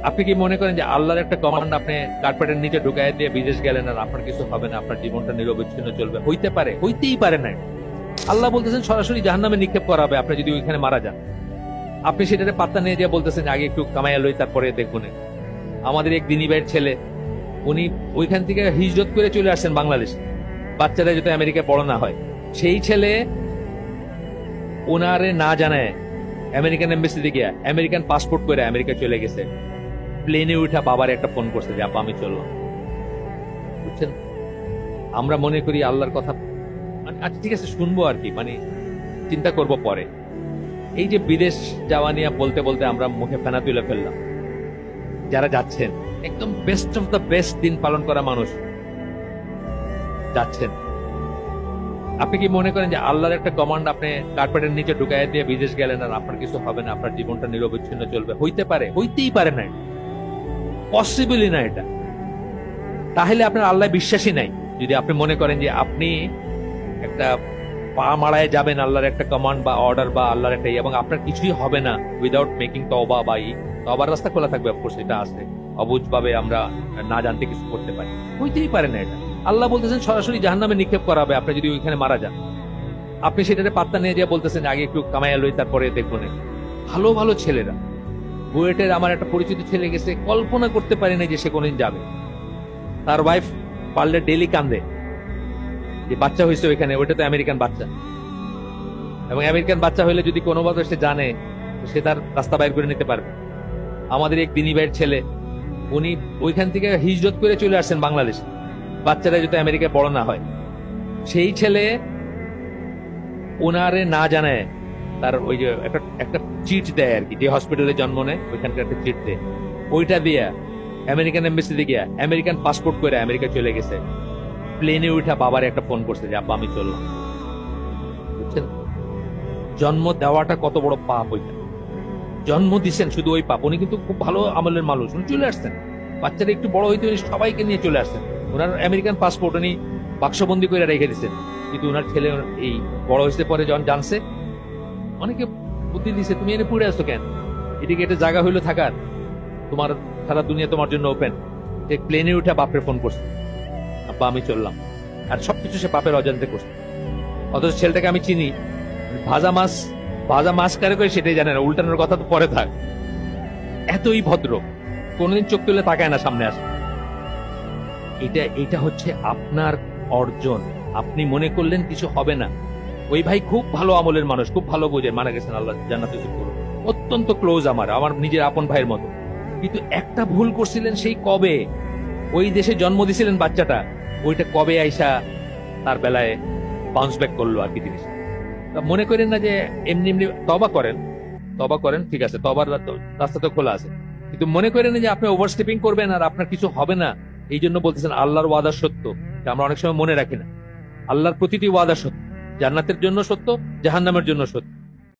আপনি কি মনে করেন যে আল্লাহর একটা কমান্ড আপনি কার্পেটের নিচে ঢুকাই দিয়ে বিদেশ গেলেন আর আপনার কিছু হবে না, আপনার জীবনটা নিরবচ্ছিন্ন চলবে? হইতে পারে, হইতেই পারে না। আল্লাহ বলতেছেন সরাসরি জাহান্নামে নিক্ষেপ করা হবে আপনি যদি ওইখানে মারা যান। আপনি সেটাতে পাত্তা নিয়ে যে বলতেছেন আগে একটু কামাইয়া লই তারপরে দেখবো না। আমাদের এক দিনী ভাইয়ের ছেলে, উনি ওইখান থেকে হিজরত করে চলে আসছেন বাংলাদেশে, বাচ্চারা যাতে আমেরিকায় বড় না হয়। সেই ছেলে ওনারে না জানায় আমেরিকান এম্বাসিতে গিয়া আমেরিকান পাসপোর্ট করে আমেরিকা চলে গেছে। প্লেনে উঠা বাবার একটা ফোন করছে যে আপা আমি চললাম। বুঝছেন, আমরা মনে করি আল্লাহর কথা আচ্ছা ঠিক আছে শুনবো আর কি, মানে চিন্তা করব পরে। এই যে বিদেশ যাওয়া নিয়ে বলতে বলতে আমরা মুখে ফেনা তুলে ফেললাম। যারা যাচ্ছেন একদম বেস্ট অফ দ্য বেস্ট দিন পালন করা মানুষ যাচ্ছেন। আপনি কি মনে করেন যে আল্লাহর একটা কমান্ড আপনি কার্পেটের নিচে ঢুকাই দিয়ে বিদেশ গেলেন আর আপনার কিছু হবে না, আপনার জীবনটা নিরবচ্ছিন্ন চলবে? হইতে পারে, হইতেই পারে না, পসিবলই না এটা। তাহলে আপনার আল্লাহ বিশ্বাসী নাই। যদি আপনি মনে করেন যে আপনি একটা পা মারায় যাবেন আল্লাহর একটা কমান্ড বা অর্ডার বা আল্লাহর একটা এবং আপনার কিছুই হবে না উইদাউট মেকিং তওবা বা তওবার রাস্তা খোলা থাকবে, অফকোর্স এটা আছে। অবুঝ ভাবে আমরা না জানতে কিছু করতে পারি, হইতেই পারে না এটা। আল্লাহ বলতেছেন সরাসরি জাহান্নামে নিক্ষেপ করা হবে আপনি যদি ওইখানে মারা যান। আপনি সেটাতে পাত্তা নিয়ে যে বলতেছেন আগে একটু কামাইয়া লই তারপরে দেখবো না। ভালো ভালো ছেলেরা, বুয়েটের আমার একটা পরিচিত ছেলে গেছে, কল্পনা করতে পারি না যে সে কোনদিন যাবে। তার ওয়াইফ পারলে ডেলি কান্দে যে বাচ্চা হয়েছে ওইখানে, ওইটা তো আমেরিকান বাচ্চা, এবং আমেরিকান বাচ্চা হইলে যদি কোনোভাবে সে জানে সে তার রাস্তা বাইর করে নিতে পারবে। আমাদের এক দিনী ভাইয়ের ছেলে, উনি ওইখান থেকে হিজরত করে চলে আসছেন বাংলাদেশে, বাচ্চারা যাতে আমেরিকায় বড় না হয়। সেই ছেলে ওনারে না জানায় তার ওই যে একটা চিট দেয় আর কি, যে হসপিটালে জন্ম নেয় ওইখানকার একটা চিট দেয়, ওইটা দিয়ে আমেরিকান এম্বাসিতে গিয়া আমেরিকান পাসপোর্ট করে আমেরিকা চলে গেছে। প্লেনে উঠা বাবার একটা ফোন করছে যে আব্বা আমি চললাম। বুঝছেন, জন্ম দেওয়াটা কত বড় পাপ। ওইখানে জন্ম দিচ্ছেন শুধু ওই পাপ। উনি কিন্তু খুব ভালো আমলের মানুষ, উনি চলে আসছেন, বাচ্চারা একটু বড় হইতে উনি সবাইকে নিয়ে চলে আসছেন। ওনার আমেরিকান পাসপোর্ট উনি বাক্সবন্দি করে রেখে দিচ্ছেন, কিন্তু ওনার ছেলে এই বড় হয়েছে পরে যখন জানছে, অনেকে বুদ্ধি দিছে তুমি এনে পড়ে আসছো কেন, এদিকে এটা জায়গা হইলো থাকার, তোমার সারা দুনিয়া তোমার জন্য ওপেন। যে প্লেনে উঠে বাপরে ফোন করছে আব্বা আমি চললাম, আর সবকিছু সে বাপের অজান্তে করছে। অথচ ছেলেটাকে আমি চিনি, ভাজা মাছ কারে করে সেটাই জানে না, উল্টানোর কথা তো পরে থাক। এতই ভদ্র, কোনদিন চোখ তুলে তাকায় না সামনে আসে। এটা হচ্ছে আপনার অর্জন। আপনি মনে করলেন কিছু হবে না। ওই ভাই খুব ভালো আমলের মানুষ, খুব ভালো বোঝে, মারা গেছেন, আল্লাহ জান্নাতে নসিব করুন, অত্যন্ত ক্লোজ, আমার নিজের আপন ভাইয়ের মতো। কিন্তু একটা ভুল করছিলেন, সেই কবে ওই দেশে জন্ম দিছিলেন বাচ্চাটা, ওইটা কবে আইসা তার বেলায় বাউন্স ব্যাক করলো আর কি জিনিস। মনে করেন না যে এমনি এমনি তবা করেন, ঠিক আছে, তবার রাস্তা তো খোলা আছে, কিন্তু মনে করেন না যে আপনি ওভারস্টেপিং করবেন আর আপনার কিছু হবে না। এই জন্য বলতেছেন আল্লাহর ওয়াদা সত্য, আমরা অনেক সময় মনে রাখি না। আল্লাহর প্রতিটি ওয়াদা সত্য, জান্নাতের জন্য সত্য, জাহান্নামের জন্য সত্য।